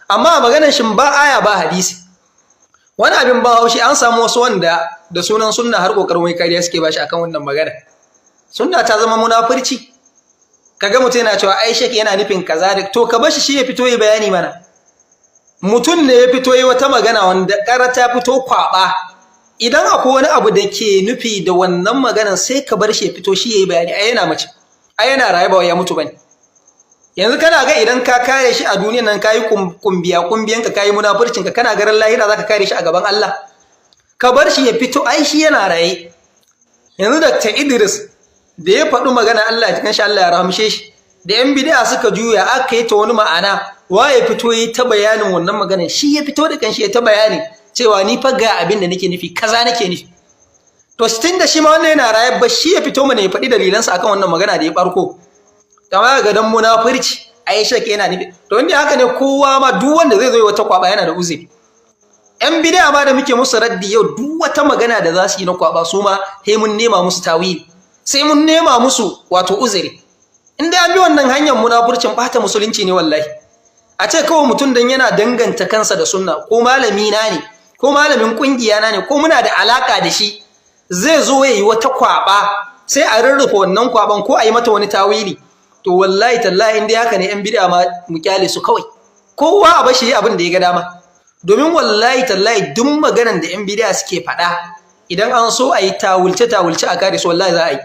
amma maganar shin ba aya ba hadisi. Wani abin ba haushi an samu wasu wanda da sunan sunna har kokarin wai kariya suke bashi akan wannan magana. Sunna ta zama munafurci. Kaga mutum yana cewa ai shek yana nufin kaza da to ka bashi shi ya fito yi bayani mana. Mutum ne ya fito yi wata magana wanda karata fito kwaba. Idan akwai wani abu da ke nufi da wannan maganar sai ka bar shi ya fito shi yayi bayani. Ai yana mace. Ai yana raye ba ya mutu bane. Yanzu kana ga idan ka kare shi a duniyar nan kayi kumbiyanka kayi munafurcinka kana garin lahira zaka kare shi a gaban Allah. Ka bar shi ya fito ai shi yana raye. Yanzu Dr. Idris da ya faɗi magana Allah cikin shi Allah ya rahamshe shi da yan bid'a suka juya aka yi ta wani ma'ana waye fito yi ta bayanin wannan magana shi ya fito da kanshi ya ta bayani cewa ni fa ga abin da nake nufi kaza nake nufi to tun da shi ma wannan yana raye ba shi ya fito mana ya faɗi dalilansa akan wannan magana da ya barko kamar ga dan munafurci Aisha ke yana nufi to inda haka ne kowa ma duk wanda zai zo wata kwaba yana da uzuri yan bid'a ma da muke musu raddi yau duk wata magana da za su yi na kwaba su ma sai mun nema musu tawili sai mun nema musu wato uzuri inda an bi wannan hanyar munafurcin bata musulunci ne wallahi a ce kawai mutum dan yana danganta kansa da sunna ko malami na ne ko malamin kungiya na ne ko muna da alaka da shi zai zo yayi wata kwaba sai a rurrufe wannan kwaban ko a yi mata wani tawili to wallahi tallahi inda haka ne yan bid'a ma mu kyale su kawai kowa a bashi abin da ya ga dama domin wallahi tallahi duk maganan da yan bid'a suke faɗa idan an so a yi tawulce a kare su wallahi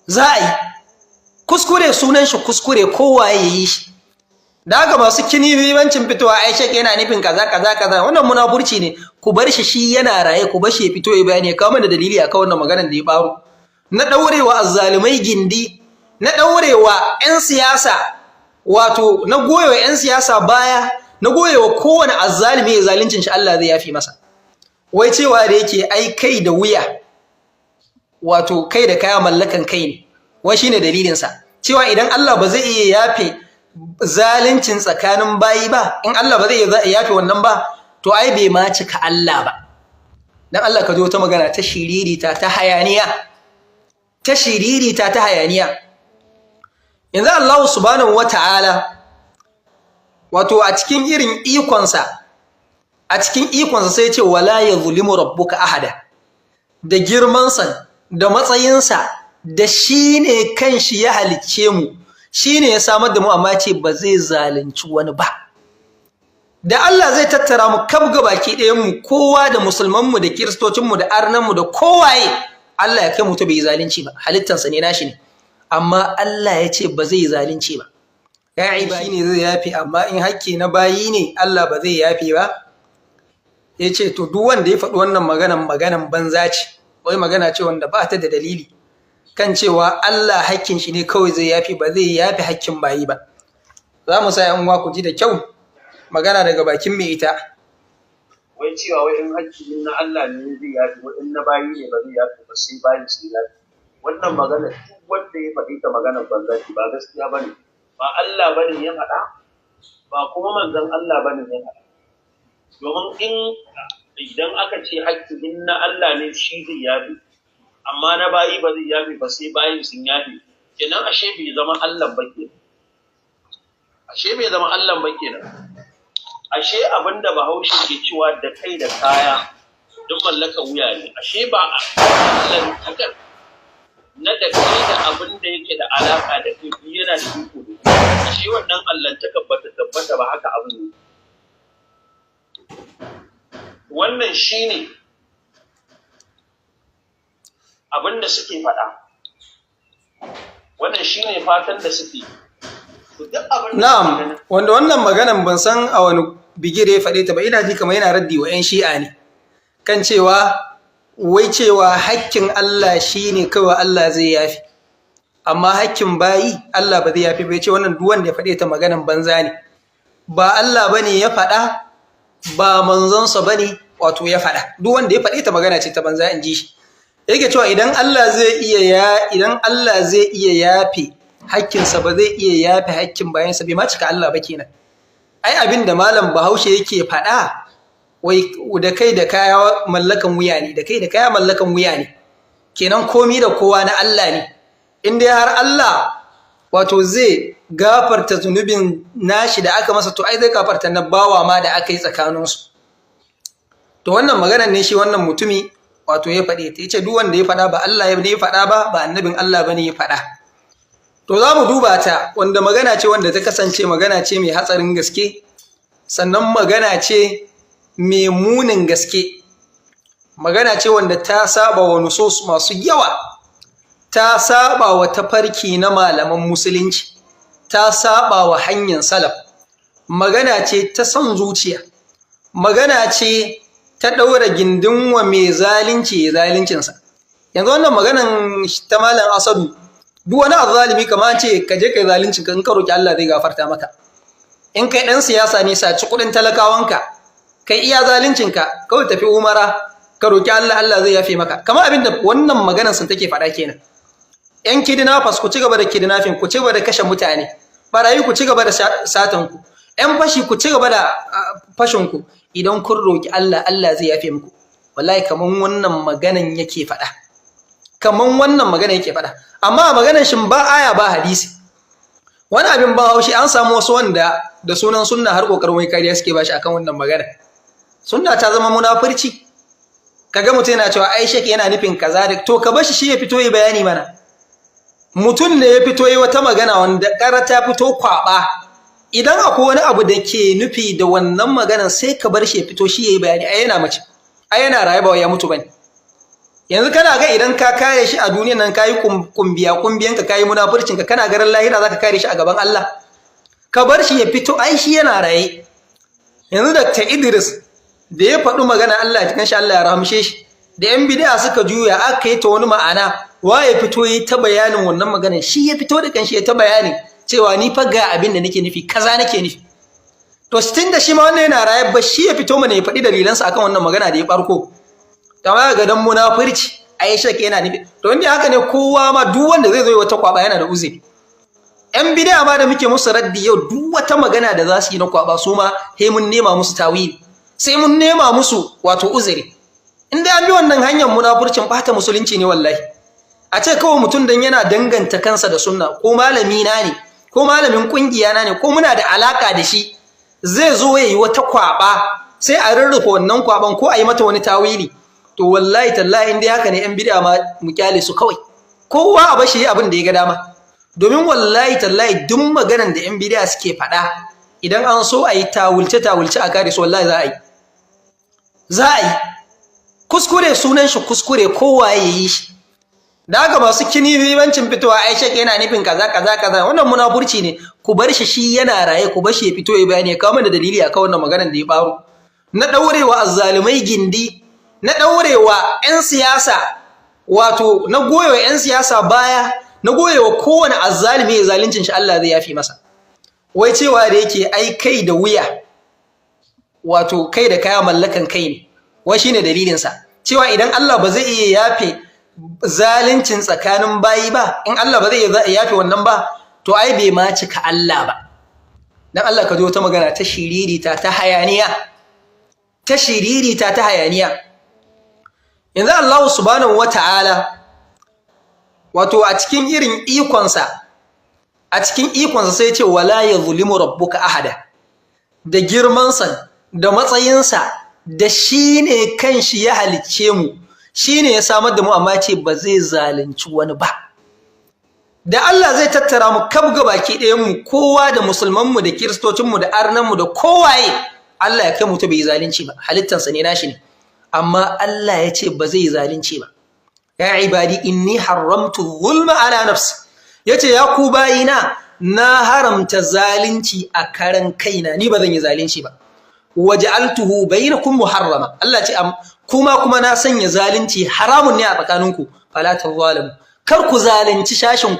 za a yi kuskure sunan shi kuskure kowa ya yi shi da haka masu kinibibancin fitowa Aisha yana nufin kaza wannan munafurci ne ku bar shi yana raye ku bar shi ya fito ya bayani ya kawo mana dalili akan wannan maganar da ya baro na daurewa azzalumai gindi na daurewa yan siyasa wato na goyewa yan siyasa baya na goyewa kowane azzalumi ya zalincin shi Allah zai yafi masa wai cewa da yake ai kai da wuya wato kai da kaya mallakan kai ne wai shine dalilin sa cewa idan Allah ba zai iya yafe zalincin tsakanin bayi ba in Allah ba zai iya yafe wannan ba to ai bai ma cika Allah ba dan Allah ka zo ta magana ta shiririta ta hayaniya yanzu Allah subhanahu wataala wato a cikin irin ikonsa sai ya ce wala yazlimu rabbuka ahada da girmansa da matsayinsa da shi ne kanshi ya halicce mu shi ne ya samar da mu amma ce ba zai zalunci wani ba da Allah zai tattara mu kaf gabaki ɗayan mu kowa da musulman mu da kiristocin mu da arnan mu da kowaye Allah ya kai mu to bai zalunci ba halittansa ne nashi ne amma Allah ya ce ba zai zalunci ba ya ibadi ne zai yafi amma in hakki na bayi ne Allah ba zai yafi ba yace to duk wanda ya faɗi wannan maganan banza ce wai magana ce wanda ba ta da dalili kan cewa Allah hakkin shi ne kawai zai yafi ba zai yafi hakkin bayi ba za mu sa yan uwa ku ji da kyau magana daga bakin mai ita wai cewa wai in hakkin na Allah ne zai yafi wa in na bayi ne ba zai yafi ba sai bayi su yafi wannan magana duk wanda ya faɗi ta maganar banza ce ba gaskiya bane ba Allah bane ya faɗa ba kuma manzon Allah bane ya faɗa domin idan aka ce hakkin na Allah ne shi zai yafi amma na bayi ba zai yafi ba sai bayin sun yafi kenan ashe bai zama Allah ba kenan ashe abinda Bahaushe ke cewa da kai da kaya duk mallaka wuya ne ashe ba Allah takar na da kai da abin da yake da alaka da kai yana da iko ashe wannan Allah takar ba ta tabbata ba haka abin ne wannan shine abin da suke faɗa wannan shine fatan da suke na'am wanda wannan maganan ban san a wani bigire ya faɗe ta ba ina ji kamar yana raddi wa 'yan shi'a ne kan cewa wai cewa hakkin Allah shine kawai Allah zai yafi amma hakkin bayi Allah ba zai yafi ba yace wannan duk wanda ya faɗe ta maganan banza ne ba Allah bane ya faɗa ba manzonsa bane wato ya faɗa duk wanda ya faɗe ta magana ce ta banza in ji shi yake cewa idan Allah zai iya yafe hakkinsa ba zai iya yafe hakkin bayansa bai ma cika Allah ba kenan ai abin da malam Bahaushe yake faɗa wai da kai da kaya mallakan wuya ne kenan komi da kowa na Allah ne in dai har Allah wato zai gafarta zunubin nashi da aka masa, to ai zai gafarta na bawa ma da aka yi tsakaninsu. To wannan maganar ne shi wannan mutumi wato ya faɗe ta, yace duk wanda ya faɗa ba Allah ne ya faɗa ba annabin Allah bane ya faɗa. To za mu duba ta, wanda magana ce wanda ta kasance magana ce mai hatsarin gaske, sannan magana ce mai munin gaske, magana ce wanda ta saba wa nusus masu yawa, ta saba wa tafarki na malaman musulunci, ta saba wa hanyar salaf, magana ce ta son zuciya, magana ce ta ɗaura gindin wa mai zalunci ya zaluncinsa. Yanzu wannan maganan ta malam Asadu, duk wani azzalimi kamar ce ka je kai zalunci ka in ka roki Allah zai gafarta maka. In kai ɗan siyasa ne saci kuɗin talakawanka, kai iya zaluncinka kawai tafi umara ka roki Allah, Allah zai yafe maka. Kamar abin da wannan maganar sun take faɗa kenan. ‘Yan kidnappers ku ci gaba da kidnapping, ku ci gaba da kashe mutane, barayi ku ci gaba da satanku, ‘yan fashi ku ci gaba da fashinku, idan kun roki Allah, Allah zai yafe muku. Wallahi kaman wannan maganan yake faɗa. Kaman wannan magana yake faɗa. Amma maganan shin ba aya ba hadisi. Wani abin ba haushi an samu wasu wanda da sunan sunna har kokarin wai kariya suke bashi akan wannan magana. Sunna ta zama munafurci. Kaga mutum yana cewa ai shek yana nufin kaza da to ka bashi shi ya fito yi bayani mana. Mutum ne ya fito yi wata magana wanda ƙara ta fito kwaba. Idan akwai wani abu da ke nufi da wannan maganar sai ka bar shi ya fito shi yayi bayani. Ai yana mace. Ai yana raye ba ya mutu bane. Yanzu kana ga idan ka kare shi a duniyar nan kayi kumbiyanka kayi munafurcinka, kana garin lahira zaka kare shi a gaban Allah. Ka bar shi ya fito, ai shi yana raye. Yanzu Dr. Idris da ya faɗi magana Allah ya kanshi Allah ya rahamshe shi, da yan bid'a suka juya aka yi ta wani ma'ana, wa ya fito yi ta bayanin wannan maganar, shi ya fito da kanshi ya ta bayani cewa ni fa ga abin da nake nufi, kaza nake nufi. To tun da shi ma wannan yana raye, ba shi ya fito mana ya faɗi dalilansa akan wannan magana da ya barko. Kama ga dan munafurci ai shake yana nufi. To inda haka ne kowa ma duk wanda zai zo wata kwaba yana da uzuri. Yan bid'a ma da muke musu raddi yau, duk wata magana da za su yi na kwaba su ma sai mun nema musu tawili, sai mun nema musu wato uzuri. Inda an bi wannan hanyar munafurcin bata musulunci ne wallahi. A ce kawai mutum dan yana danganta kansa da sunna, ko malami na ne, ko malamin kungiya na ne, ko muna da alaka da shi, zai zo yayi wata kwaba sai a rurrufe wannan kwaban ko a yi mata wani tawili. To wallahi tallahi indai haka ne yan bid'a ma mu kyale su kawai, kowa a bashi abin da ya ga dama. Domin wallahi tallahi duk maganar da yan bid'a suke faɗa, idan an so a yi tawulce a kare su, wallahi za a yi kuskure, sunan shi kuskure, kowa ya yi shi. Da haka masu kinibibancin fitowa ai shek yana nufin kaza wannan munafurci ne. Ku bar shi yana raye, ku bar shi ya fito ya bayani, ya kawo mana dalili akan wannan maganar da ya baro na daurewa azzalumai gindi, na ɗaurewa 'yan siyasa, wato na goyewa 'yan siyasa baya, na goyewa kowane azzalimi ya zalincin shi Allah zai yafi masa. Wai cewa da yake ai kai da wuya, wato kai da kaya mallakan kai ne, wai shine dalilinsa. Cewa idan Allah ba zai iya yafe zalincin tsakanin bayi ba, in Allah ba zai iya yafe wannan ba, to ai bai ma cika Allah ba. Dan Allah ka zo ta magana ta shiririta ta hayaniya, yanzu Allah subhanahu wata'ala wato a cikin irin ikonsa, sai ya ce wala yazlimu rabbuka ahada. Da girmansa da matsayinsa da shine kanshi ya halicce mu, shine ya samar da mu, amma ce ba zai zalunci wani ba. Da Allah zai tattara mu kaf gabaki ɗayan mu, kowa da musulman mu da kiristocin mu da arnan mu da kowaye, Allah ya kai mu ta bai zalunci ba, halittansa ne, nashi ne. Amma Allah ya ce ba zai zalunci ba. Ya ibadi inni haramtu zulma ala nafsi, yace ya ku bayina na haramta zalunci a karan kaina, ni ba zan yi zalunci ba. Waj'altuhu bainakum muharrama, Allah ce kuma na sanya zalunci haramun ne a tsakaninku, fala tazalimu, kar ku zalunci shashin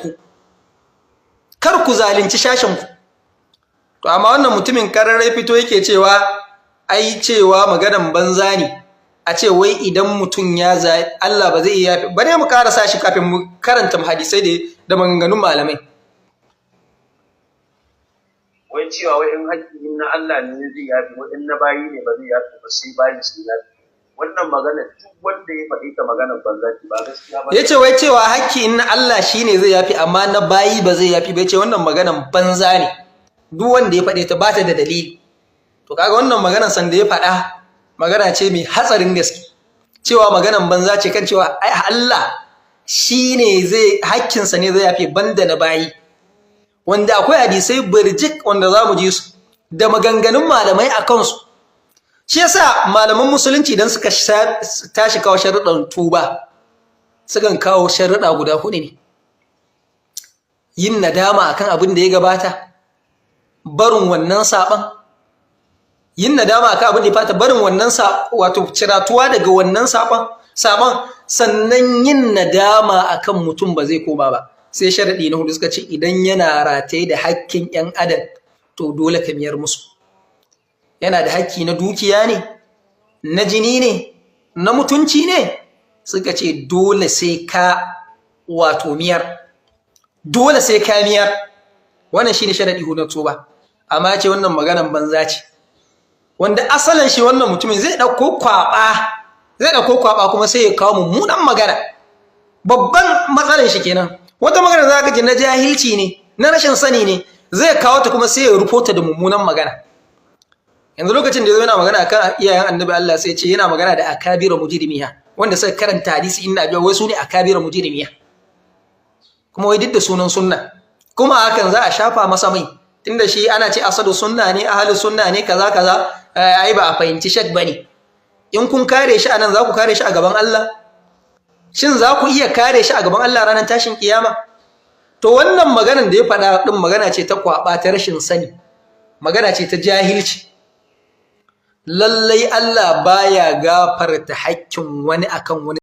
ku. To amma wannan mutumin kararrai fito yake cewa ai cewa maganan banza ne, a ce wai idan mutum ya Allah ba zai iya yafi. Bari mu karasa shi kafin mu karanta hadisai da maganganun malamai. Wai cewa wai in haƙƙin na Allah ne zai yafi, wai in na bayi ne ba zai yafi ba, sai bayi su yafi. wannan magana duk wanda ya faɗi ta maganar banza ce ba gaskiya ba. Yace wai cewa hakki in Allah shine zai yafi amma na bayi ba zai yafi ba, yace wannan maganar banza ne. Duk wanda ya faɗe ta ba ta da dalili. To kaga wannan maganar san da ya faɗa magana ce mai hatsarin gaske. Cewa maganar banza ce kan cewa ai Allah shine zai hakkinsa ne zai yafi banda na bayi. Wanda akwai hadisai birjik wanda zamu ji su da maganganun malamai a kansu. Shi yasa malaman musulunci idan suka tashi kawo sharuɗan tuba sukan kawo sharuɗa guda 4 ne. Yin nadama akan abin da ya gabata, barin wannan saban, yin nadama akan abin da ya fata, barin wannan wato ciratuwa daga wannan saban, sannan yin nadama akan mutum ba zai koma ba. Sai sharaɗi na 4 suka ce idan yana rataye da hakkin 'yan adam to dole ka miyar musu. Yana da hakki na dukiya ne, na jini ne, na mutunci ne, suka ce dole sai ka wato miyar, dole sai ka miyar. Wannan shine sharadi na tuba. Amma ce wannan maganan banza ce, wanda asalin shi wannan mutumin zai dauko kwaba kuma sai ya kawo mummunan magana. Babban matsalar shi kenan. Wata magana za ka ji na jahilci ne, na rashin sani ne, zai kawo ta kuma sai ya rufota da mummunan magana. Yanzu lokacin da yana magana kan iyayen annabi Allah sai ce yana magana da akabira mujrimiya, wanda suka karanta hadisi inna biya wai su ne akabira mujrimiya, kuma wai duk da sunan sunna, kuma hakan za a shafa masa mai tunda shi ana ce asadu sunna ne, ahlus sunna ne, kaza ai ba a fahimci shak bane. In kun kare shi anan za ku kare shi a gaban Allah? Shin za ku iya kare shi a gaban Allah ranar tashin kiyama? To wannan maganar da ya faɗa din magana ce ta kwaba, ta rashin sani, magana ce ta jahilci. Lallai Allah baya gafarta haƙƙin wani akan wani.